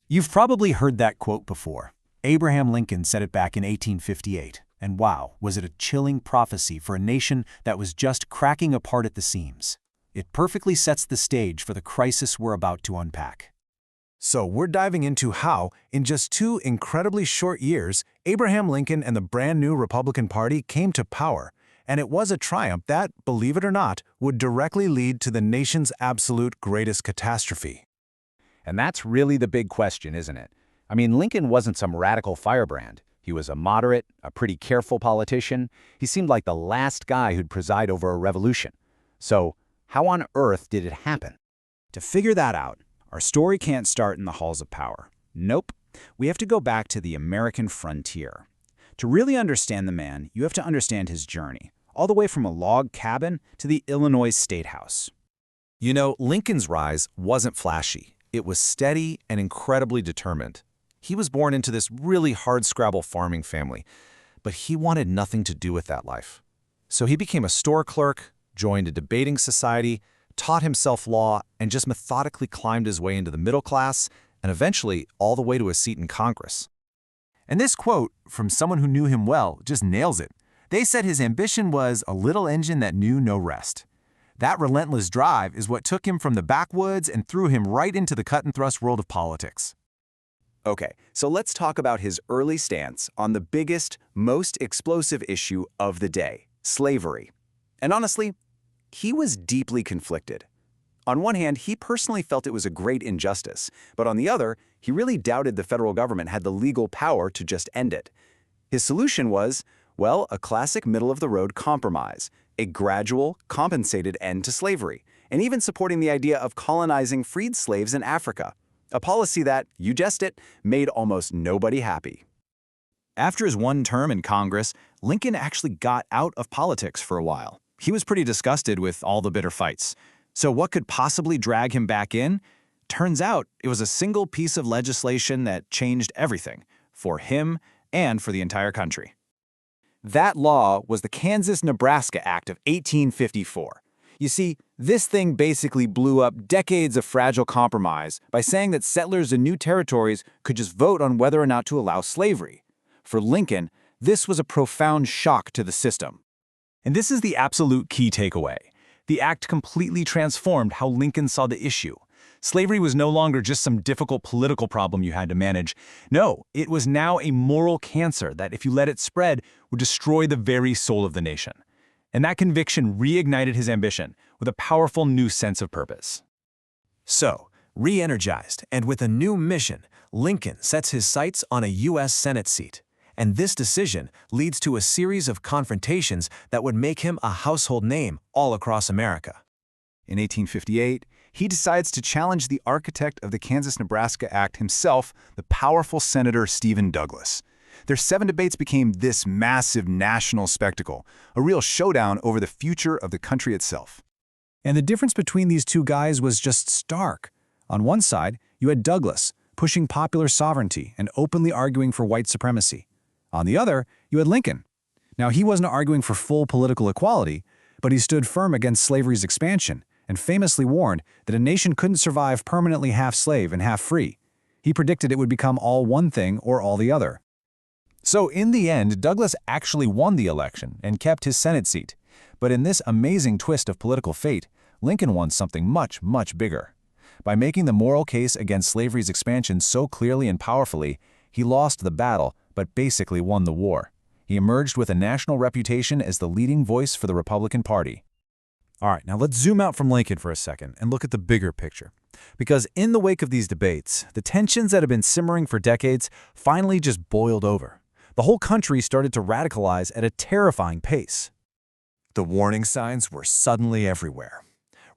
You've probably heard that quote before. Abraham Lincoln said it back in 1858, and wow, was it a chilling prophecy for a nation that was just cracking apart at the seams. It perfectly sets the stage for the crisis we're about to unpack. So we're diving into how, in just 2 incredibly short years, Abraham Lincoln and the brand new Republican Party came to power, and it was a triumph that, believe it or not, would directly lead to the nation's absolute greatest catastrophe. And that's really the big question, isn't it? I mean, Lincoln wasn't some radical firebrand. He was a moderate, a pretty careful politician. He seemed like the last guy who'd preside over a revolution. So, how on earth did it happen? To figure that out, our story can't start in the halls of power. Nope. We have to go back to the American frontier. To really understand the man, you have to understand his journey, all the way from a log cabin to the Illinois State House. You know, Lincoln's rise wasn't flashy. It was steady and incredibly determined. He was born into this really hardscrabble farming family, but he wanted nothing to do with that life. So he became a store clerk, joined a debating society, taught himself law, and just methodically climbed his way into the middle class, and eventually all the way to a seat in Congress. And this quote, from someone who knew him well, just nails it. They said his ambition was a little engine that knew no rest. That relentless drive is what took him from the backwoods and threw him right into the cut-and-thrust world of politics. Okay, so let's talk about his early stance on the biggest, most explosive issue of the day, slavery. And honestly, he was deeply conflicted. On one hand, he personally felt it was a great injustice, but on the other, he really doubted the federal government had the legal power to just end it. His solution was, well, a classic middle-of-the-road compromise, a gradual, compensated end to slavery, and even supporting the idea of colonizing freed slaves in Africa, a policy that, you guessed it, made almost nobody happy. After his one term in Congress, Lincoln actually got out of politics for a while. He was pretty disgusted with all the bitter fights. So what could possibly drag him back in? Turns out it was a single piece of legislation that changed everything, for him and for the entire country. That law was the Kansas-Nebraska Act of 1854. You see, this thing basically blew up decades of fragile compromise by saying that settlers in new territories could just vote on whether or not to allow slavery. For Lincoln, this was a profound shock to the system. And this is the absolute key takeaway. The act completely transformed how Lincoln saw the issue. Slavery was no longer just some difficult political problem you had to manage. No, it was now a moral cancer that, if you let it spread, would destroy the very soul of the nation. And that conviction reignited his ambition with a powerful new sense of purpose. So, re-energized and with a new mission, Lincoln sets his sights on a U.S. Senate seat. And this decision leads to a series of confrontations that would make him a household name all across America. In 1858, he decides to challenge the architect of the Kansas-Nebraska Act himself, the powerful Senator Stephen Douglas. Their 7 debates became this massive national spectacle, a real showdown over the future of the country itself. And the difference between these two guys was just stark. On one side, you had Douglas, pushing popular sovereignty and openly arguing for white supremacy. On the other, you had Lincoln. Now, he wasn't arguing for full political equality, but he stood firm against slavery's expansion and famously warned that a nation couldn't survive permanently half slave and half free. He predicted it would become all one thing or all the other. So in the end, Douglas actually won the election and kept his Senate seat. But in this amazing twist of political fate, Lincoln won something much, much bigger. By making the moral case against slavery's expansion so clearly and powerfully, he lost the battle, but basically won the war. He emerged with a national reputation as the leading voice for the Republican Party. All right, now let's zoom out from Lincoln for a second and look at the bigger picture. Because in the wake of these debates, the tensions that have been simmering for decades finally just boiled over. The whole country started to radicalize at a terrifying pace. The warning signs were suddenly everywhere.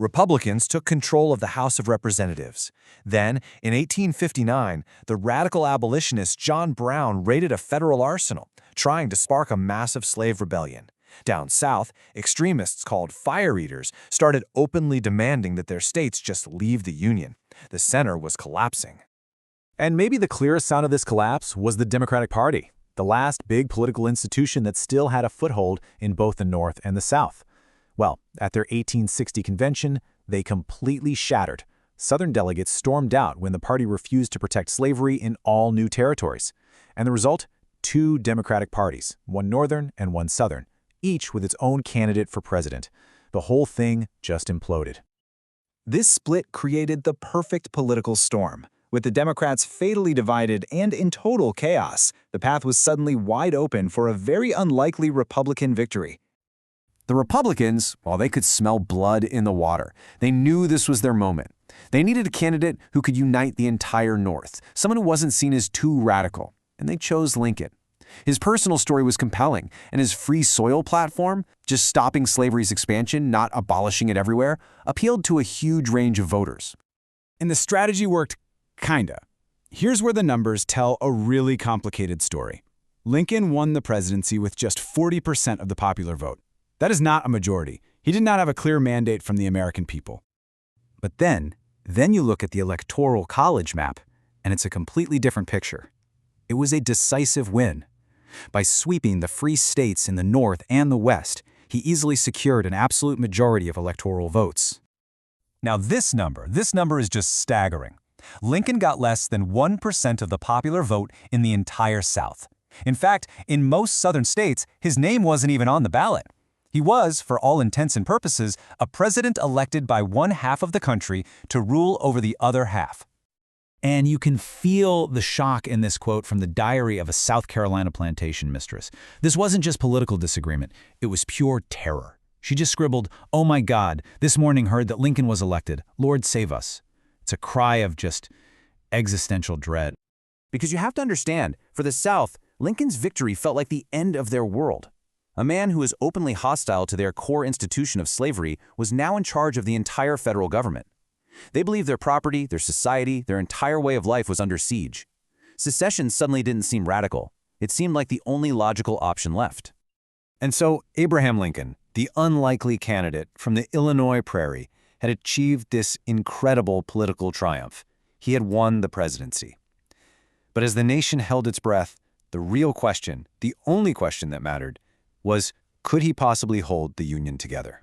Republicans took control of the House of Representatives. Then, in 1859, the radical abolitionist John Brown raided a federal arsenal, trying to spark a massive slave rebellion. Down south, extremists called fire eaters started openly demanding that their states just leave the Union. The center was collapsing. And maybe the clearest sign of this collapse was the Democratic Party, the last big political institution that still had a foothold in both the North and the South. Well, at their 1860 convention, they completely shattered, Southern delegates stormed out when the party refused to protect slavery in all new territories. And the result? Two Democratic parties, one Northern and one Southern, each with its own candidate for president. The whole thing just imploded. This split created the perfect political storm. With the Democrats fatally divided and in total chaos, the path was suddenly wide open for a very unlikely Republican victory. The Republicans, well, they could smell blood in the water. They knew this was their moment. They needed a candidate who could unite the entire North, someone who wasn't seen as too radical, and they chose Lincoln. His personal story was compelling, and his free soil platform, just stopping slavery's expansion, not abolishing it everywhere, appealed to a huge range of voters. And the strategy worked kinda. Here's where the numbers tell a really complicated story. Lincoln won the presidency with just 40% of the popular vote. That is not a majority. He did not have a clear mandate from the American people. But then you look at the Electoral College map, and it's a completely different picture. It was a decisive win. By sweeping the free states in the North and the West, he easily secured an absolute majority of electoral votes. Now this number is just staggering. Lincoln got less than 1% of the popular vote in the entire South. In fact, in most Southern states, his name wasn't even on the ballot. He was, for all intents and purposes, a president elected by one half of the country to rule over the other half. And you can feel the shock in this quote from the diary of a South Carolina plantation mistress. This wasn't just political disagreement, it was pure terror. She just scribbled, "Oh my God, this morning heard that Lincoln was elected. Lord save us." It's a cry of just existential dread. Because you have to understand, for the South, Lincoln's victory felt like the end of their world. A man who was openly hostile to their core institution of slavery was now in charge of the entire federal government. They believed their property, their society, their entire way of life was under siege. Secession suddenly didn't seem radical. It seemed like the only logical option left. And so Abraham Lincoln, the unlikely candidate from the Illinois prairie, had achieved this incredible political triumph. He had won the presidency. But as the nation held its breath, the real question, the only question that mattered, was, could he possibly hold the Union together?